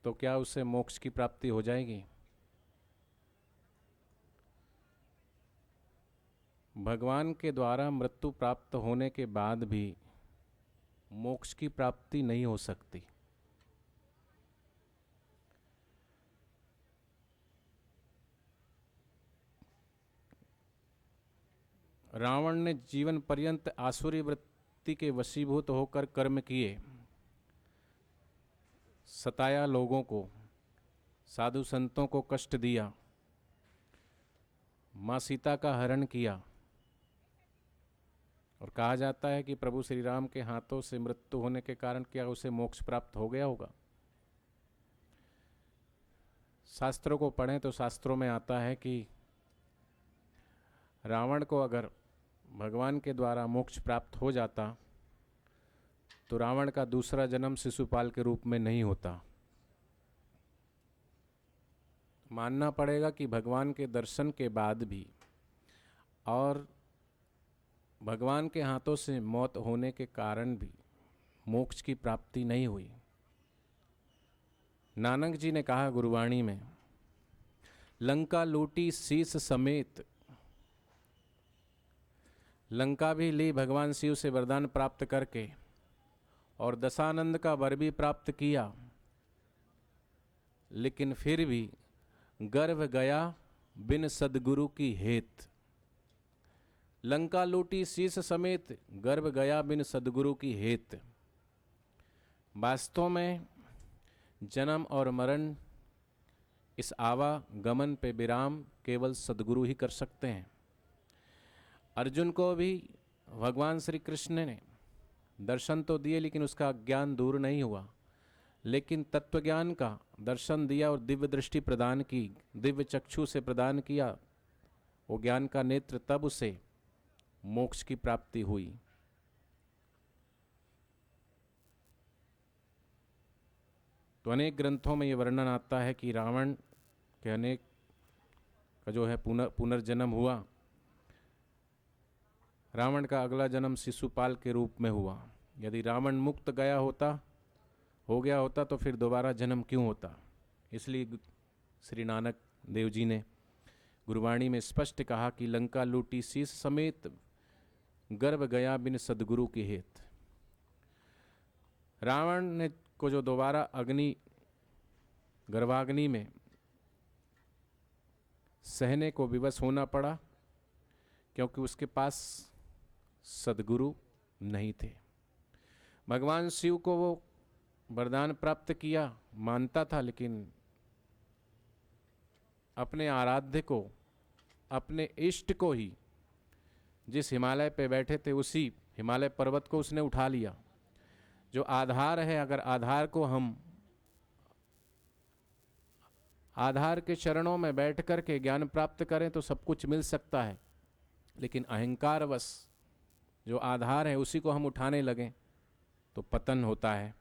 तो क्या उसे मोक्ष की प्राप्ति हो जाएगी? भगवान के द्वारा मृत्यु प्राप्त होने के बाद भी मोक्ष की प्राप्ति नहीं हो सकती। रावण ने जीवन पर्यंत आसुरी वृत्ति के वशीभूत होकर कर्म किए, सताया लोगों को, साधु संतों को कष्ट दिया, माँ सीता का हरण किया, और कहा जाता है कि प्रभु श्री राम के हाथों से मृत्यु होने के कारण क्या उसे मोक्ष प्राप्त हो गया होगा? शास्त्रों को पढ़ें तो शास्त्रों में आता है कि रावण को अगर भगवान के द्वारा मोक्ष प्राप्त हो जाता तो रावण का दूसरा जन्म शिशुपाल के रूप में नहीं होता। मानना पड़ेगा कि भगवान के दर्शन के बाद भी और भगवान के हाथों से मौत होने के कारण भी मोक्ष की प्राप्ति नहीं हुई। नानक जी ने कहा गुरुवाणी में, लंका लूटी शीस समेत। लंका भी ली भगवान शिव से वरदान प्राप्त करके और दशानंद का वर भी प्राप्त किया, लेकिन फिर भी गर्भ गया बिन सदगुरु की हेत। लंका लूटी शीस समेत, गर्भ गया बिन सदगुरु की हेत। वास्तव में जन्म और मरण, इस आवागमन पे विराम केवल सदगुरु ही कर सकते हैं। अर्जुन को भी भगवान श्री कृष्ण ने दर्शन तो दिए, लेकिन उसका ज्ञान दूर नहीं हुआ, लेकिन तत्वज्ञान का दर्शन दिया और दिव्य दृष्टि प्रदान की, दिव्य चक्षु से प्रदान किया वो ज्ञान का नेत्र, तब उसे मोक्ष की प्राप्ति हुई। तो अनेक ग्रंथों में ये वर्णन आता है कि रावण के अनेक का जो है पुनर्जन्म हुआ। रावण का अगला जन्म शिशुपाल के रूप में हुआ। यदि रावण मुक्त हो गया होता तो फिर दोबारा जन्म क्यों होता? इसलिए श्री नानक देव जी ने गुरुवाणी में स्पष्ट कहा कि लंका लूटी शीस समेत, गर्भ गया बिन सदगुरु की हेत। रावण ने को जो दोबारा गर्भाग्नि में सहने को विवश होना पड़ा, क्योंकि उसके पास सदगुरु नहीं थे। भगवान शिव को वो वरदान प्राप्त किया, मानता था, लेकिन अपने आराध्य को, अपने इष्ट को ही, जिस हिमालय पे बैठे थे उसी हिमालय पर्वत को उसने उठा लिया। जो आधार है, अगर आधार को हम आधार के चरणों में बैठ कर के ज्ञान प्राप्त करें तो सब कुछ मिल सकता है, लेकिन अहंकारवश जो आधार है उसी को हम उठाने लगें तो पतन होता है।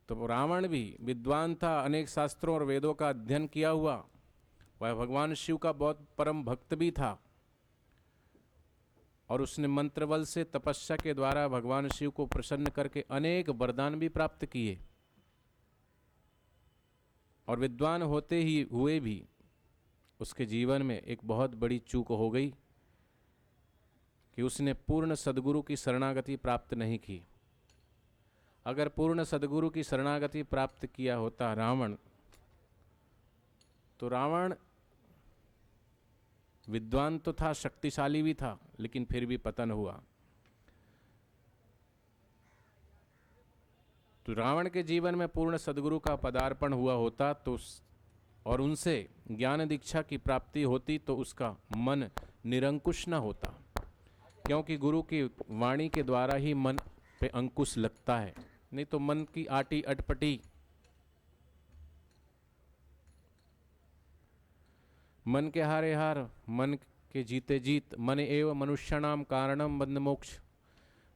तो रावण भी विद्वान था, अनेक शास्त्रों और वेदों का अध्ययन किया हुआ, वह भगवान शिव का बहुत परम भक्त भी था, और उसने मंत्र बल से तपस्या के द्वारा भगवान शिव को प्रसन्न करके अनेक वरदान भी प्राप्त किए। और विद्वान होते ही हुए भी उसके जीवन में एक बहुत बड़ी चूक हो गई कि उसने पूर्ण सद्गुरु की शरणागति प्राप्त नहीं की। अगर पूर्ण सद्गुरु की शरणागति प्राप्त किया होता रावण, तो रावण विद्वान तो था, शक्तिशाली भी था, लेकिन फिर भी पतन हुआ। तो रावण के जीवन में पूर्ण सद्गुरु का पदार्पण हुआ होता तो और उनसे ज्ञान दीक्षा की प्राप्ति होती तो उसका मन निरंकुश न होता, क्योंकि गुरु की वाणी के द्वारा ही मन पे अंकुश लगता है, नहीं तो मन की आटी अटपटी, मन के हारे हार, मन के जीते जीत, मन एव मनुष्याणाम कारणम बंध मोक्ष।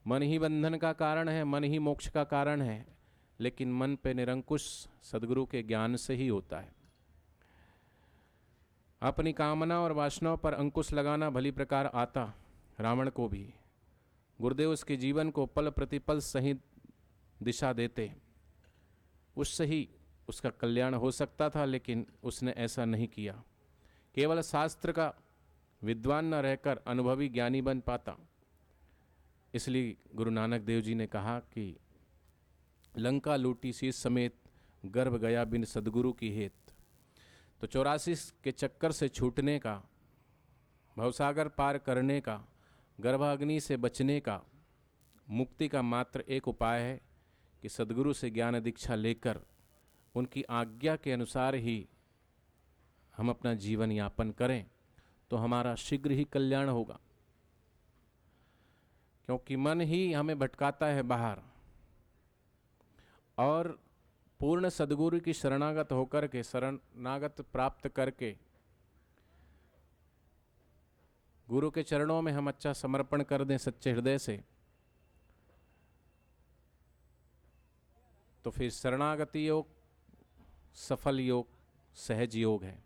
मन ही बंधन का कारण है, मन ही मोक्ष का कारण है, लेकिन मन पे निरंकुश सद्गुरु के ज्ञान से ही होता है। अपनी कामना और वासनाओं पर अंकुश लगाना भली प्रकार आता रावण को भी। गुरुदेव उसके जीवन को पल प्रतिपल सही दिशा देते, उससे ही उसका कल्याण हो सकता था, लेकिन उसने ऐसा नहीं किया। केवल शास्त्र का विद्वान न रहकर अनुभवी ज्ञानी बन पाता। इसलिए गुरु नानक देव जी ने कहा कि लंका लूटी शीश समेत गर्भ गया बिन सदगुरु की हेत। तो 84 के चक्कर से छूटने का, भवसागर पार करने का, गर्भाग्नि से बचने का, मुक्ति का मात्र एक उपाय है कि सदगुरु से ज्ञान दीक्षा लेकर उनकी आज्ञा के अनुसार ही हम अपना जीवन यापन करें, तो हमारा शीघ्र ही कल्याण होगा। क्योंकि मन ही हमें भटकाता है बाहर, और पूर्ण सदगुरु की शरणागत होकर के, शरणागत प्राप्त करके गुरु के चरणों में हम अच्छा समर्पण कर दें सच्चे हृदय से, तो फिर शरणागति योग सफल योग, सहज योग है।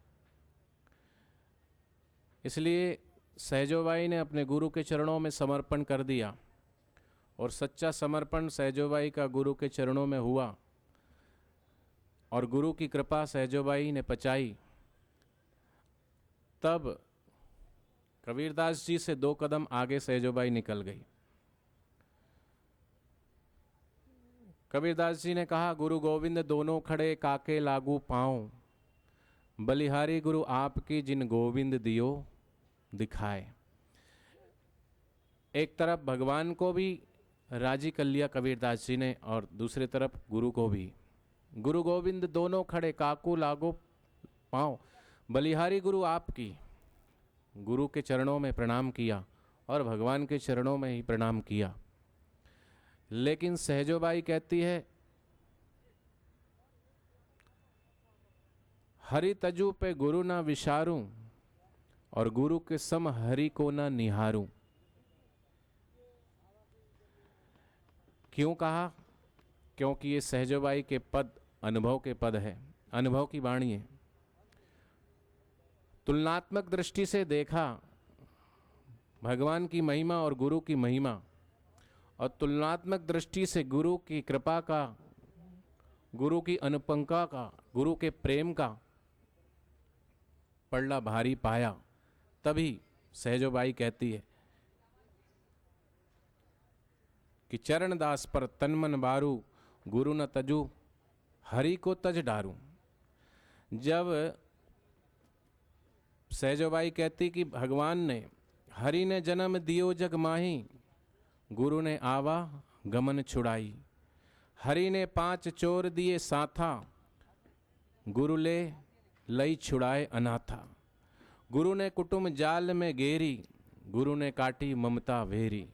इसलिए सहजोबाई ने अपने गुरु के चरणों में समर्पण कर दिया, और सच्चा समर्पण सहजोबाई का गुरु के चरणों में हुआ, और गुरु की कृपा सहजोबाई ने पचाई। तब कबीरदास जी से 2 कदम आगे सहजोबाई निकल गई। कबीरदास जी ने कहा, गुरु गोविंद दोनों खड़े काके लागू पाँव, बलिहारी गुरु आपकी जिन गोविंद दियो दिखाए। एक तरफ भगवान को भी राजी कर लिया कबीरदास जी ने, और दूसरी तरफ गुरु को भी। गुरु गोविंद दोनों खड़े काकू लागो पाँव, बलिहारी गुरु आपकी। गुरु के चरणों में प्रणाम किया और भगवान के चरणों में ही प्रणाम किया। लेकिन सहजोबाई कहती है, हरि तजु पे गुरु ना विचारूं, और गुरु के सम हरि को ना निहारूं। क्यों कहा? क्योंकि ये सहजोबाई के पद अनुभव के पद है, अनुभव की वाणी है। तुलनात्मक दृष्टि से देखा भगवान की महिमा और गुरु की महिमा, और तुलनात्मक दृष्टि से गुरु की कृपा का, गुरु की अनुकंपा का, गुरु के प्रेम का पड़ला भारी पाया। तभी सहजोबाई कहती है कि चरण दास पर तन मन बारू, गुरु न तजू हरि को तज डारू। जब सहजोबाई कहती कि भगवान ने, हरि ने जन्म दियो जग माही, गुरु ने आवा गमन छुड़ाई। हरि ने 5 चोर दिए साथा, गुरु ले लई छुड़ाए अनाथा। गुरु ने कुटुंब जाल में गेरी, गुरु ने काटी ममता वेरी।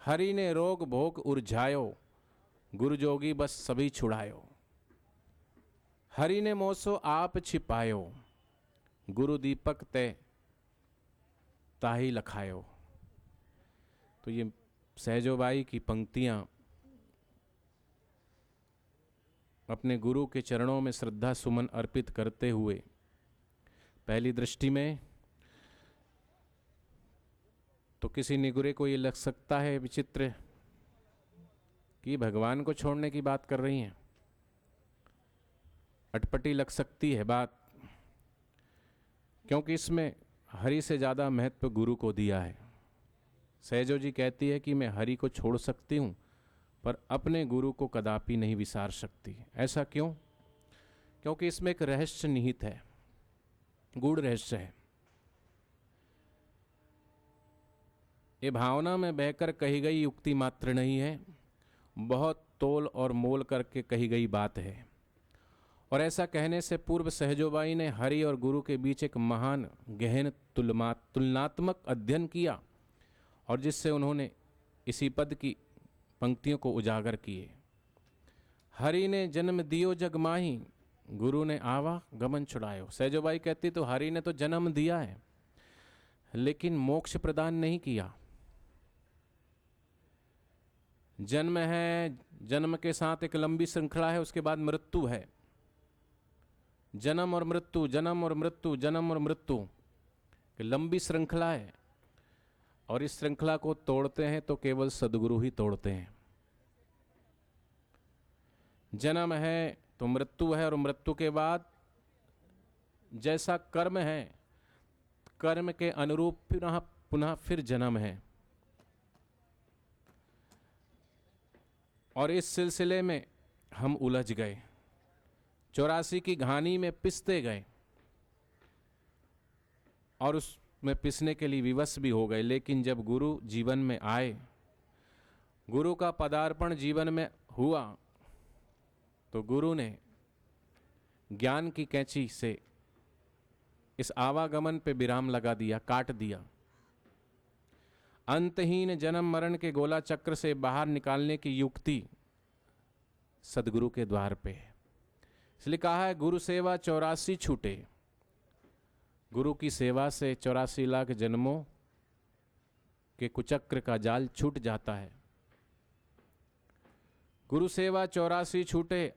हरि ने रोग भोग उरझायो, गुरु जोगी बस सभी छुड़ायो। हरि ने मोसो आप छिपायो, गुरु दीपक ते ताही लखायो। तो ये सहजोबाई की पंक्तियां अपने गुरु के चरणों में श्रद्धा सुमन अर्पित करते हुए, पहली दृष्टि में तो किसी निगुरे को ये लग सकता है विचित्र कि भगवान को छोड़ने की बात कर रही हैं, अटपटी लग सकती है बात, क्योंकि इसमें हरि से ज़्यादा महत्व गुरु को दिया है। सहजो जी कहती है कि मैं हरि को छोड़ सकती हूँ, पर अपने गुरु को कदापि नहीं विसार सकती। ऐसा क्यों? क्योंकि इसमें एक रहस्य निहित है, गूढ़ रहस्य है। ये भावना में बहकर कही गई युक्ति मात्र नहीं है, बहुत तोल और मोल करके कही गई बात है। और ऐसा कहने से पूर्व सहजोबाई ने हरि और गुरु के बीच एक महान गहन तुलनात्मक अध्ययन किया, और जिससे उन्होंने इसी पद की पंक्तियों को उजागर किए। हरि ने जन्म दियो जग माही, गुरु ने आवा गमन छुड़ायो। सहजोबाई कहती तो हरि ने तो जन्म दिया है, लेकिन मोक्ष प्रदान नहीं किया। जन्म है, जन्म के साथ एक लंबी श्रृंखला है, उसके बाद मृत्यु है। जन्म और मृत्यु, जन्म और मृत्यु, जन्म और मृत्यु, लंबी श्रृंखला है। और इस श्रृंखला को तोड़ते हैं तो केवल सदगुरु ही तोड़ते हैं। जन्म है तो मृत्यु है, और मृत्यु के बाद जैसा कर्म है, कर्म के अनुरूप पुनः पुनः फिर जन्म है। और इस सिलसिले में हम उलझ गए, 84 की घानी में पिसते गए और उसमें पिसने के लिए विवश भी हो गए। लेकिन जब गुरु जीवन में आए, गुरु का पदार्पण जीवन में हुआ, तो गुरु ने ज्ञान की कैंची से इस आवागमन पे विराम लगा दिया, काट दिया। अंतहीन जन्म मरण के गोला चक्र से बाहर निकालने की युक्ति सदगुरु के द्वार पे है। इसलिए कहा है गुरु सेवा 84 छूटे। गुरु की सेवा से 84 लाख जन्मों के कुचक्र का जाल छूट जाता है। गुरु सेवा 84 छूटे,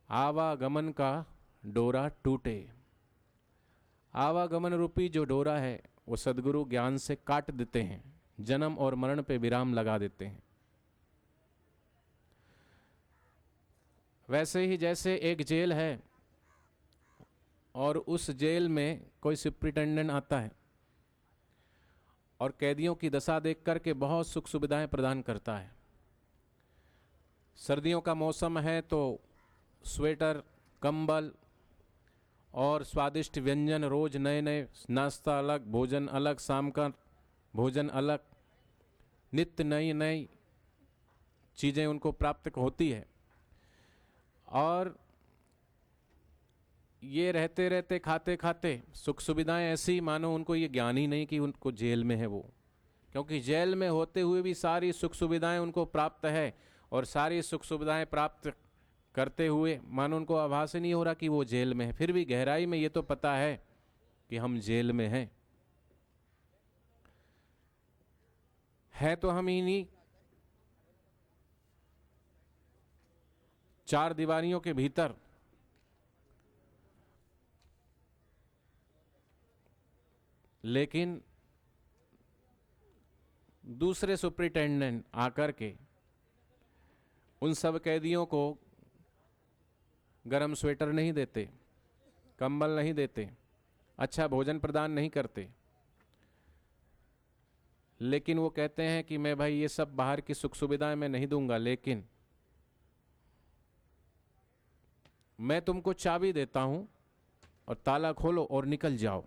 आवागमन का डोरा टूटे। आवागमन रूपी जो डोरा है वो सदगुरु ज्ञान से काट देते हैं, जन्म और मरण पे विराम लगा देते हैं। वैसे ही जैसे एक जेल है और उस जेल में कोई सुप्रिटेंडेंट आता है और कैदियों की दशा देख करके बहुत सुख सुविधाएं प्रदान करता है। सर्दियों का मौसम है तो स्वेटर, कंबल और स्वादिष्ट व्यंजन, रोज नए नए नाश्ता अलग, भोजन अलग, शाम का भोजन अलग, नित्य नई नई चीज़ें उनको प्राप्त होती है। और ये रहते रहते खाते खाते सुख सुविधाएं ऐसी मानो उनको ये ज्ञान ही नहीं कि उनको जेल में है वो, क्योंकि जेल में होते हुए भी सारी सुख सुविधाएं उनको प्राप्त है और सारी सुख सुविधाएं प्राप्त करते हुए मानो उनको आभास ही नहीं हो रहा कि वो जेल में है। फिर भी गहराई में ये तो पता है कि हम जेल में हैं। है तो हम इन्हीं चार दीवारियों के भीतर, लेकिन दूसरे सुप्रिटेंडेंट आकर के उन सब कैदियों को गरम स्वेटर नहीं देते, कंबल नहीं देते, अच्छा भोजन प्रदान नहीं करते, लेकिन वो कहते हैं कि मैं भाई ये सब बाहर की सुख सुविधाएं मैं नहीं दूंगा, लेकिन मैं तुमको चाबी देता हूं और ताला खोलो और निकल जाओ।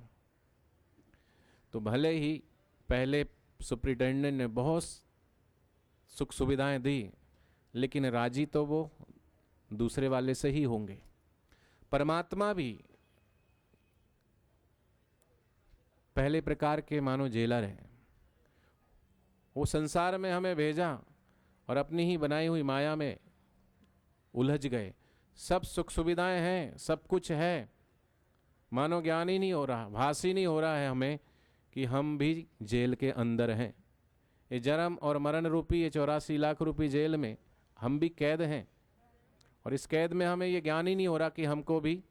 तो भले ही पहले सुप्रिटेंडेंट ने बहुत सुख सुविधाएं दी, लेकिन राजी तो वो दूसरे वाले से ही होंगे। परमात्मा भी पहले प्रकार के मानो जेलर हैं। वो संसार में हमें भेजा और अपनी ही बनाई हुई माया में उलझ गए। सब सुख सुविधाएं हैं, सब कुछ है, मानो ज्ञान ही नहीं हो रहा, भास ही नहीं हो रहा है हमें कि हम भी जेल के अंदर हैं। ये जन्म और मरण रूपी ये 84 लाख रूपी जेल में हम भी कैद हैं, और इस कैद में हमें ये ज्ञान ही नहीं हो रहा कि हमको भी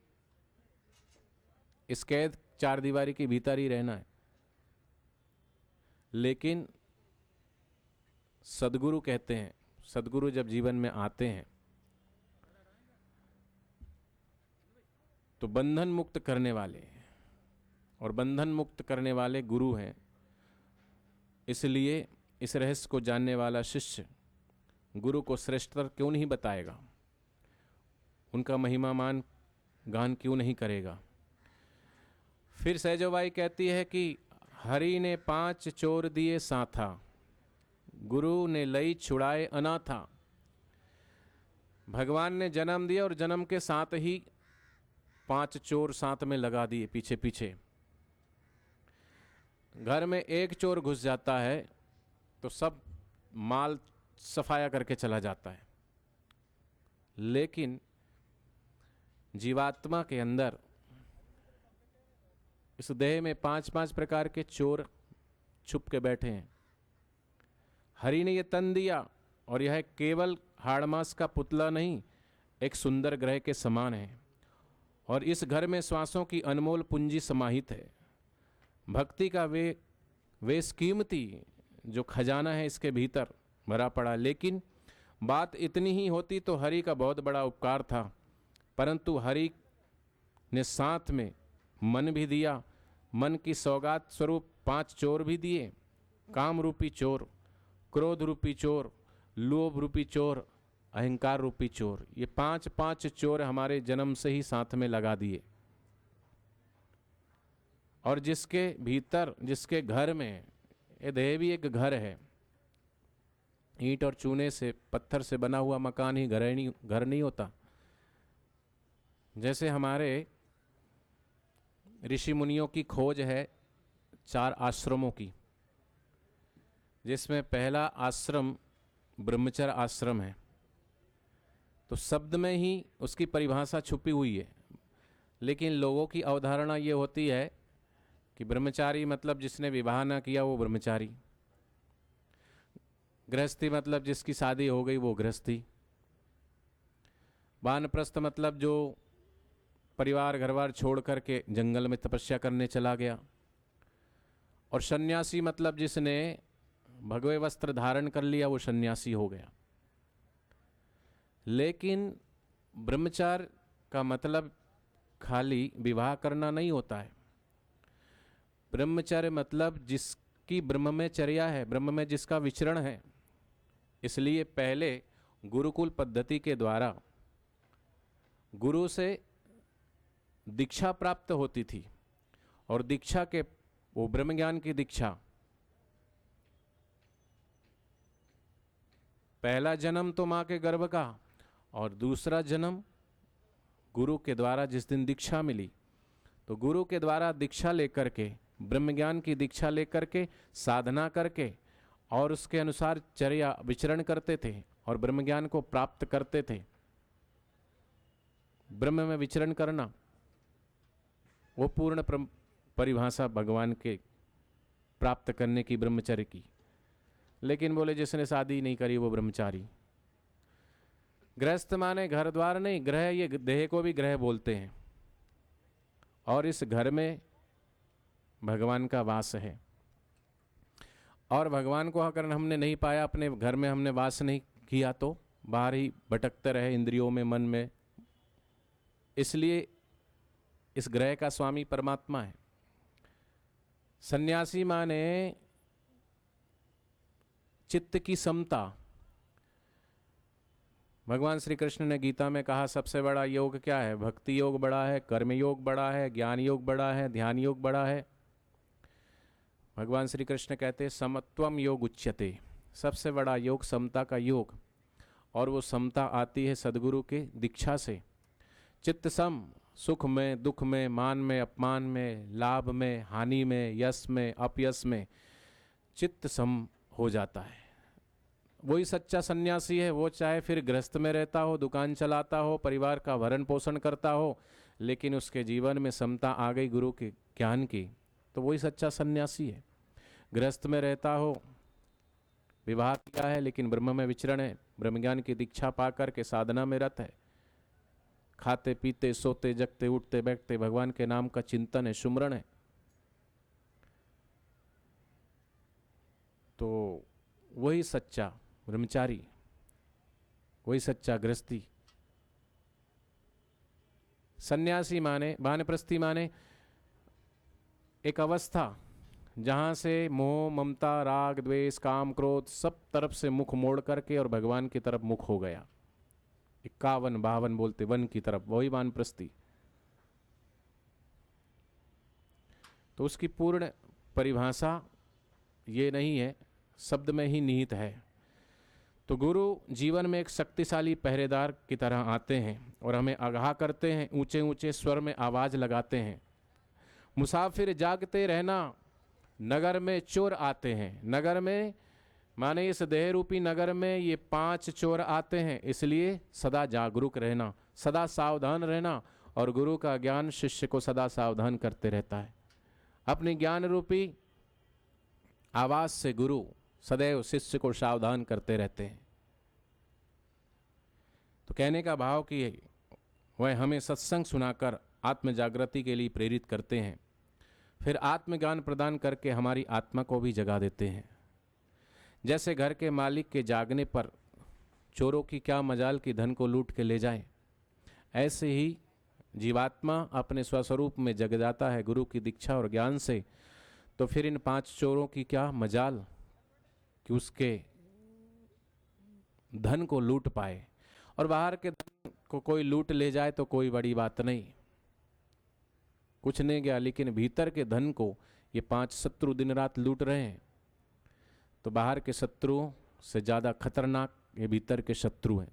इस कैद चार दीवारी के भीतर ही रहना है। लेकिन सदगुरु कहते हैं, सदगुरु जब जीवन में आते हैं तो बंधन मुक्त करने वाले, और बंधन मुक्त करने वाले गुरु हैं। इसलिए इस रहस्य को जानने वाला शिष्य गुरु को श्रेष्ठतर क्यों नहीं बताएगा, उनका महिमामान गान क्यों नहीं करेगा। फिर सहजोबाई कहती है कि हरि ने 5 चोर दिए साथा, गुरु ने लई छुड़ाए अनाथा। भगवान ने जन्म दिया और जन्म के साथ ही 5 चोर साथ में लगा दिए पीछे पीछे। घर में एक चोर घुस जाता है तो सब माल सफाया करके चला जाता है, लेकिन जीवात्मा के अंदर इस देह में 5-5 प्रकार के चोर छुप के बैठे हैं। हरि ने यह तन दिया और यह केवल हाड़ मांस का पुतला नहीं, एक सुंदर ग्रह के समान है, और इस घर में श्वासों की अनमोल पूंजी समाहित है। भक्ति का वे कीमती जो खजाना है इसके भीतर भरा पड़ा, लेकिन बात इतनी ही होती तो हरि का बहुत बड़ा उपकार था, परंतु हरि ने साथ में मन भी दिया। मन की सौगात स्वरूप 5 चोर भी दिए, काम रूपी चोर, क्रोध रूपी चोर, लोभ रूपी चोर, अहंकार रूपी चोर। ये 5 चोर हमारे जन्म से ही साथ में लगा दिए। और जिसके भीतर, जिसके घर में, ये देह भी एक घर है, ईंट और चूने से, पत्थर से बना हुआ मकान ही घर नहीं होता। जैसे हमारे ऋषि मुनियों की खोज है 4 आश्रमों की, जिसमें पहला आश्रम ब्रह्मचर्य आश्रम है। तो शब्द में ही उसकी परिभाषा छुपी हुई है, लेकिन लोगों की अवधारणा ये होती है कि ब्रह्मचारी मतलब जिसने विवाह ना किया वो ब्रह्मचारी, गृहस्थी मतलब जिसकी शादी हो गई वो गृहस्थी, वानप्रस्थ मतलब जो परिवार घरबार छोड़ करके जंगल में तपस्या करने चला गया, और सन्यासी मतलब जिसने भगवे वस्त्र धारण कर लिया वो सन्यासी हो गया। लेकिन ब्रह्मचार्य का मतलब खाली विवाह करना नहीं होता है। ब्रह्मचर्य मतलब जिसकी ब्रह्म में चर्या है, ब्रह्म में जिसका विचरण है। इसलिए पहले गुरुकुल पद्धति के द्वारा गुरु से दीक्षा प्राप्त होती थी, और दीक्षा के वो ब्रह्म ज्ञान की दीक्षा, पहला जन्म तो माँ के गर्भ का, और दूसरा जन्म गुरु के द्वारा जिस दिन दीक्षा मिली, तो गुरु के द्वारा दीक्षा लेकर के, ब्रह्म ज्ञान की दीक्षा लेकर के साधना करके और उसके अनुसार चर्या विचरण करते थे और ब्रह्म ज्ञान को प्राप्त करते थे। ब्रह्म में विचरण करना वो पूर्ण परिभाषा भगवान के प्राप्त करने की ब्रह्मचर्य की। लेकिन बोले जिसने शादी नहीं करी वो ब्रह्मचारी। गृहस्थ माने घर द्वार नहीं, ग्रह, ये देह को भी ग्रह बोलते हैं, और इस घर में भगवान का वास है। और भगवान को अगर हमने नहीं पाया, अपने घर में हमने वास नहीं किया, तो बाहर ही भटकते रहे इंद्रियों में, मन में। इसलिए इस ग्रह का स्वामी परमात्मा है। सन्यासी माने चित्त की समता। भगवान श्री कृष्ण ने गीता में कहा सबसे बड़ा योग क्या है? भक्ति योग बड़ा है, कर्म योग बड़ा है, ज्ञान योग बड़ा है, ध्यान योग बड़ा है। भगवान श्री कृष्ण कहते समत्वम योग उच्यते, सबसे बड़ा योग समता का योग। और वो समता आती है सदगुरु के दीक्षा से। चित्त सम, सुख में, दुख में, मान में, अपमान में, लाभ में, हानि में, यश में, अपयश में चित्त सम हो जाता है। वही सच्चा सन्यासी है। वो चाहे फिर गृहस्थ में रहता हो, दुकान चलाता हो, परिवार का भरण पोषण करता हो, लेकिन उसके जीवन में समता आ गई गुरु के ज्ञान की, तो वही सच्चा सन्यासी है। गृहस्थ में रहता हो, विवाह किया है लेकिन ब्रह्म में विचरण है, ब्रह्म ज्ञान की दीक्षा पा करके साधना में रत है, खाते पीते सोते जगते उठते बैठते भगवान के नाम का चिंतन है, सुमरण है, तो वही सच्चा ब्रह्मचारी, वही सच्चा गृहस्थी। सन्यासी माने, वानप्रस्थी माने एक अवस्था जहां से मोह, ममता, राग, द्वेष, काम, क्रोध सब तरफ से मुख मोड़ करके और भगवान की तरफ मुख हो गया। 51-52 बोलते वन की तरफ, वही वानप्रस्थी। तो उसकी पूर्ण परिभाषा ये नहीं है, शब्द में ही निहित है। तो गुरु जीवन में एक शक्तिशाली पहरेदार की तरह आते हैं और हमें आगाह करते हैं, ऊंचे ऊंचे स्वर में आवाज लगाते हैं। मुसाफिर जागते रहना, नगर में चोर आते हैं। नगर में माने इस देह रूपी नगर में ये 5 चोर आते हैं, इसलिए सदा जागरूक रहना, सदा सावधान रहना। और गुरु का ज्ञान शिष्य को सदा सावधान करते रहता है। अपनी ज्ञान रूपी आवाज से गुरु सदैव शिष्य को सावधान करते रहते हैं। तो कहने का भाव कि वह हमें सत्संग सुनाकर आत्म जागृति के लिए प्रेरित करते हैं, फिर आत्मज्ञान प्रदान करके हमारी आत्मा को भी जगा देते हैं। जैसे घर के मालिक के जागने पर चोरों की क्या मजाल कि धन को लूट के ले जाए। ऐसे ही जीवात्मा अपने स्वस्वरूप में जग जाता है गुरु की दीक्षा और ज्ञान से, तो फिर इन 5 चोरों की क्या मजाल कि उसके धन को लूट पाए। और बाहर के धन को कोई लूट ले जाए तो कोई बड़ी बात नहीं, कुछ नहीं गया, लेकिन भीतर के धन को ये 5 शत्रु दिन रात लूट रहे हैं। तो बाहर के शत्रुओं से ज्यादा खतरनाक ये भीतर के शत्रु हैं।